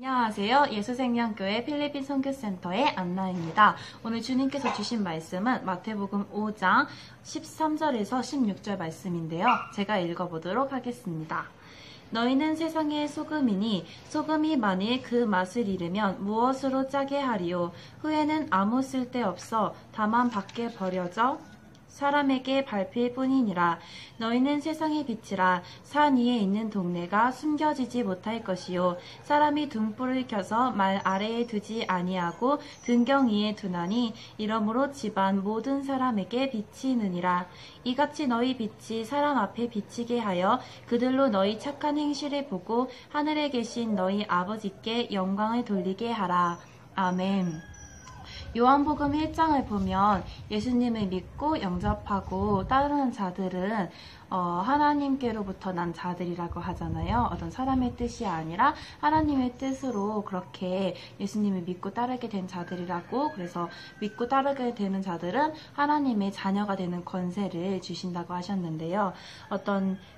안녕하세요. 예수생명교회 필리핀 선교센터의 안나입니다. 오늘 주님께서 주신 말씀은 마태복음 5장 13절에서 16절 말씀인데요. 제가 읽어보도록 하겠습니다. 너희는 세상의 소금이니 소금이 만일 그 맛을 잃으면 무엇으로 짜게 하리요? 후에는 아무 쓸데없어 다만 밖에 버려져 사람에게 밟힐 뿐이니라. 너희는 세상의 빛이라. 산 위에 있는 동네가 숨겨지지 못할 것이요. 사람이 등불을 켜서 말 아래에 두지 아니하고 등경 위에 두나니 이러므로 집안 모든 사람에게 비치느니라. 이같이 너희 빛이 사람 앞에 비치게 하여 그들로 너희 착한 행실을 보고 하늘에 계신 너희 아버지께 영광을 돌리게 하라. 아멘. 요한복음 1장을 보면 예수님을 믿고 영접하고 따르는 자들은 하나님께로부터 난 자들이라고 하잖아요. 어떤 사람의 뜻이 아니라 하나님의 뜻으로 그렇게 예수님을 믿고 따르게 된 자들이라고, 그래서 믿고 따르게 되는 자들은 하나님의 자녀가 되는 권세를 주신다고 하셨는데요.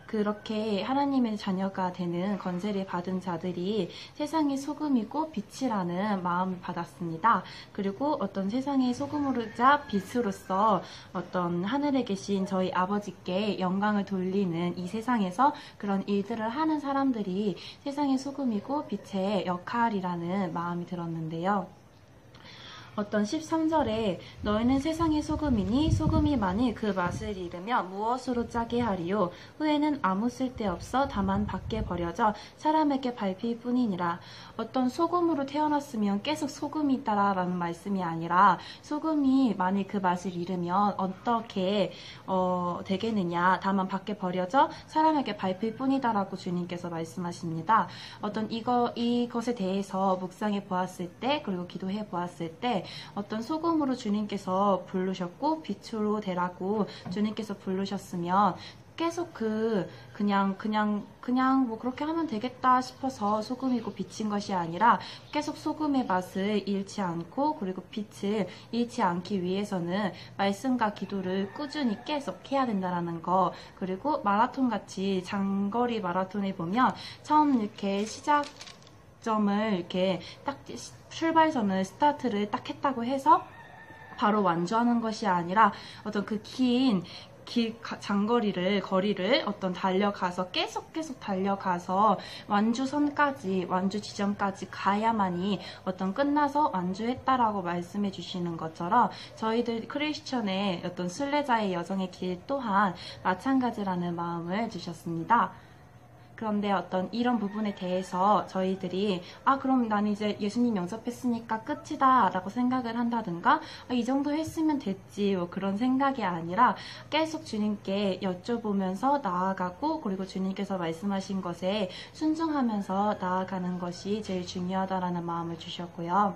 그렇게 하나님의 자녀가 되는 권세를 받은 자들이 세상의 소금이고 빛이라는 마음을 받았습니다. 그리고 어떤 세상의 소금으로자 빛으로서 어떤 하늘에 계신 저희 아버지께 영광을 돌리는 이 세상에서 그런 일들을 하는 사람들이 세상의 소금이고 빛의 역할이라는 마음이 들었는데요. 13절에 너희는 세상의 소금이니 소금이 만일 그 맛을 잃으면 무엇으로 짜게 하리요? 후에는 아무 쓸데없어 다만 밖에 버려져 사람에게 밟힐 뿐이니라. 어떤 소금으로 태어났으면 계속 소금이 있다라는 말씀이 아니라 소금이 만일 그 맛을 잃으면 어떻게 되겠느냐, 다만 밖에 버려져 사람에게 밟힐 뿐이다라고 주님께서 말씀하십니다. 이것에 대해서 묵상해 보았을 때, 그리고 기도해 보았을 때 어떤 소금으로 주님께서 부르셨고 빛으로 되라고 주님께서 부르셨으면 계속 그냥 뭐 그렇게 하면 되겠다 싶어서 소금이고 빛인 것이 아니라 계속 소금의 맛을 잃지 않고 그리고 빛을 잃지 않기 위해서는 말씀과 기도를 꾸준히 계속 해야 된다라는 거. 그리고 마라톤같이 장거리 마라톤을 보면 처음 이렇게 시작점을 이렇게 딱 출발선을 스타트를 딱 했다고 해서 바로 완주하는 것이 아니라 어떤 그 긴 거리를 달려가서 계속 달려가서 완주 지점까지 가야만이 끝나서 완주했다라고 말씀해 주시는 것처럼 저희들 크리스천의 순례자의 여정의 길 또한 마찬가지라는 마음을 주셨습니다. 그런데 이런 부분에 대해서 저희들이 그럼 난 이제 예수님 영접했으니까 끝이다 라고 생각을 한다든가 이 정도 했으면 됐지 그런 생각이 아니라 계속 주님께 여쭤보면서 나아가고, 그리고 주님께서 말씀하신 것에 순종하면서 나아가는 것이 제일 중요하다라는 마음을 주셨고요.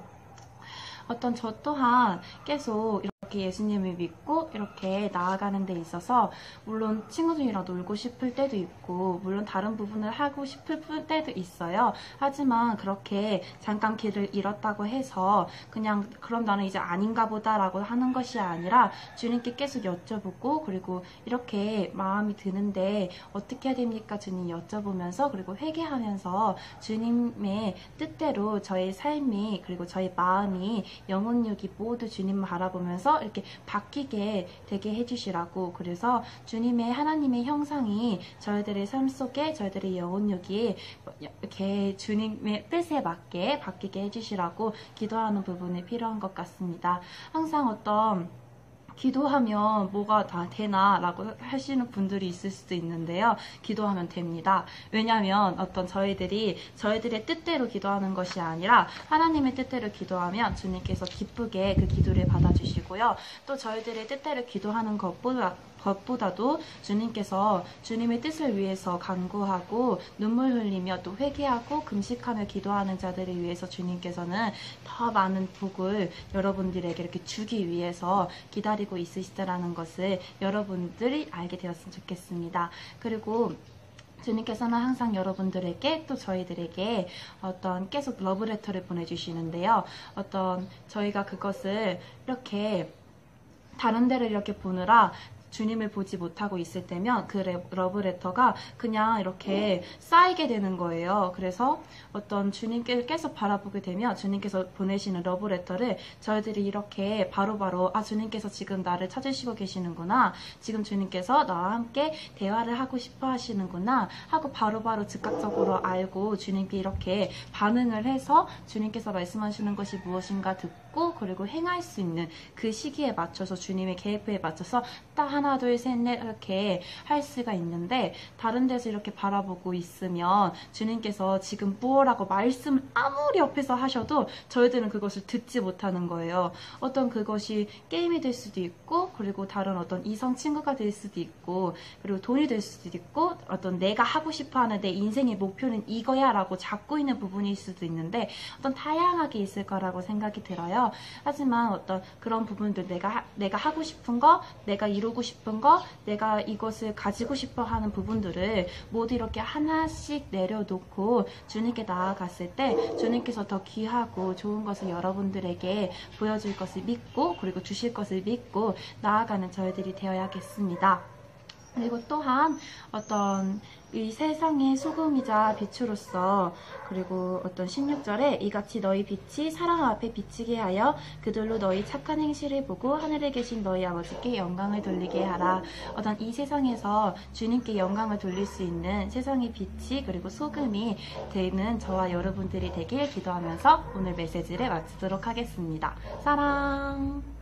저 또한 계속 이렇게 예수님을 믿고 이렇게 나아가는 데 있어서 물론 친구들이랑 놀고 싶을 때도 있고 물론 다른 부분을 하고 싶을 때도 있어요. 하지만 그렇게 잠깐 길을 잃었다고 해서 그럼 나는 이제 아닌가 보다라고 하는 것이 아니라 주님께 계속 여쭤보고, 그리고 이렇게 마음이 드는데 어떻게 해야 됩니까? 주님 여쭤보면서, 그리고 회개하면서 주님의 뜻대로 저의 삶이, 그리고 저의 마음이, 영혼육이 모두 주님을 바라보면서 이렇게 바뀌게 되게 해주시라고. 그래서 하나님의 형상이 저희들의 삶 속에 저희들의 영혼육이 이렇게 주님의 뜻에 맞게 바뀌게 해주시라고 기도하는 부분이 필요한 것 같습니다. 항상 기도하면 뭐가 다 되나 라고 하시는 분들이 있을 수도 있는데요. 기도하면 됩니다. 왜냐하면 저희들의 뜻대로 기도하는 것이 아니라 하나님의 뜻대로 기도하면 주님께서 기쁘게 그 기도를 받아주시고요. 또 저희들의 뜻대로 기도하는 것보다도 주님께서 주님의 뜻을 위해서 간구하고 눈물 흘리며 또 회개하고 금식하며 기도하는 자들을 위해서 주님께서는 더 많은 복을 여러분들에게 이렇게 주기 위해서 기다리고 있으시다라는 것을 여러분들이 알게 되었으면 좋겠습니다. 그리고 주님께서는 항상 여러분들에게 또 저희들에게 계속 러브레터를 보내주시는데요. 저희가 그것을 이렇게 다른 데를 이렇게 보느라 주님을 보지 못하고 있을 때면 그 러브레터가 그냥 이렇게 쌓이게 되는 거예요. 그래서 어떤 주님께를 계속 바라보게 되면 주님께서 보내시는 러브레터를 저희들이 이렇게 바로바로 주님께서 지금 나를 찾으시고 계시는구나, 지금 주님께서 나와 함께 대화를 하고 싶어 하시는구나 하고 바로바로 즉각적으로 알고 주님께 이렇게 반응을 해서 주님께서 말씀하시는 것이 무엇인가 듣고 그리고 행할 수 있는 그 시기에 맞춰서 주님의 계획표에 맞춰서 딱 하나 둘 셋 넷 이렇게 할 수가 있는데, 다른 데서 이렇게 바라보고 있으면 주님께서 지금 무엇라고 말씀을 아무리 옆에서 하셔도 저희들은 그것을 듣지 못하는 거예요. 어떤 그것이 게임이 될 수도 있고, 그리고 다른 어떤 이성 친구가 될 수도 있고, 그리고 돈이 될 수도 있고, 어떤 내가 하고 싶어하는 내 인생의 목표는 이거야 라고 잡고 있는 부분일 수도 있는데, 어떤 다양하게 있을 거라고 생각이 들어요. 하지만 어떤 그런 부분들, 내가 하고 싶은 거, 내가 이루고 싶은 거, 내가 이것을 가지고 싶어 하는 부분들을 모두 이렇게 하나씩 내려놓고 주님께 나아갔을 때 주님께서 더 귀하고 좋은 것을 여러분들에게 보여줄 것을 믿고, 그리고 주실 것을 믿고 나아가는 저희들이 되어야겠습니다. 그리고 또한 어떤 이 세상의 소금이자 빛으로서, 그리고 어떤 16절에 이같이 너희 빛이 사람 앞에 비치게 하여 그들로 너희 착한 행실을 보고 하늘에 계신 너희 아버지께 영광을 돌리게 하라. 어떤 이 세상에서 주님께 영광을 돌릴 수 있는 세상의 빛이 그리고 소금이 되는 저와 여러분들이 되길 기도하면서 오늘 메시지를 마치도록 하겠습니다. 사랑.